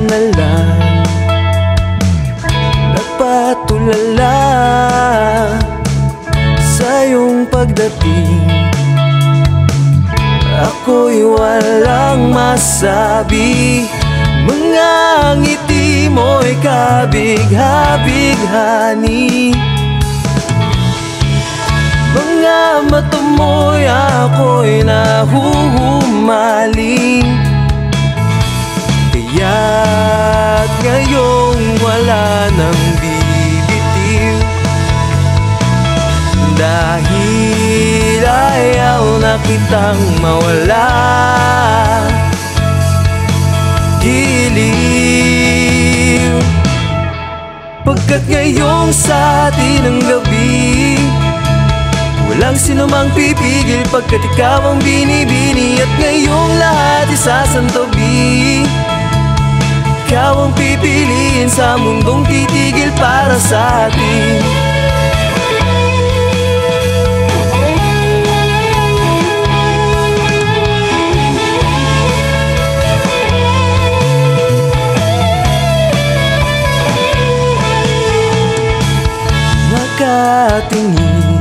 Na lang nagpatulala sa iyong pagdating. Ako'y walang masabi, mga ngiti mo'y kabig-habighani. Mga mata mo'y ako'y nahuhumaling. Kaya't ngayong wala nang bibitiw, dahil ayaw na kitang mawala. Giliw, pagkat ngayong sa atin ang gabi, walang sinumang pipigil pagkat ikaw ang binibini. At ngayong lahat isasantabi, ikaw ang pipiliin sa mundong titigil para sa atin. Nakatingin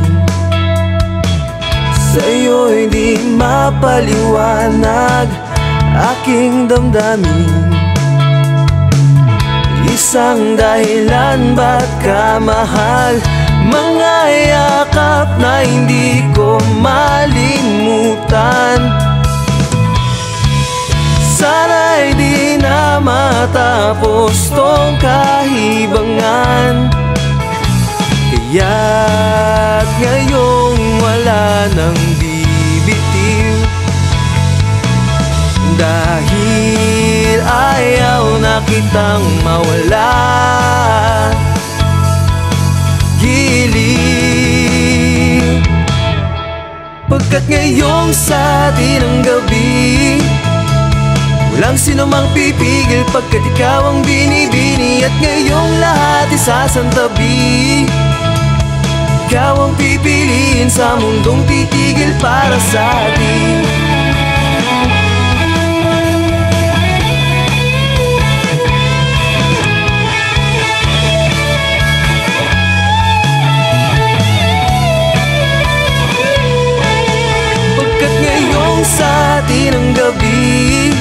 sa'yo'y di mapaliwanag aking damdamin. Isang dahilan ba't ka mahal, mga yakap na hindi ko malimutan. Sana'y di na matapos tong kahibangan. Kaya't ngayong wala nang bibitiw, dahil ayaw na kitang mawala. Giliw, pagkat ngayong sa atin ang gabi, walang sinumang pipigil pagkat ikaw ang binibini. At ngayong lahat isasantabi, ikaw ang pipiliin sa mundong titigil para sa atin. Pagkat ngayong sa atin ang gabi,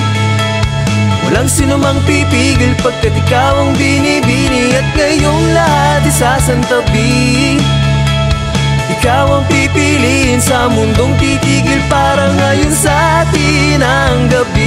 walang sinumang pipigil pagkat ikaw ang binibini. At ngayong lahat isasantabi, ikaw ang pipiliin sa mundong titigil para ngayon sa atin ang gabi.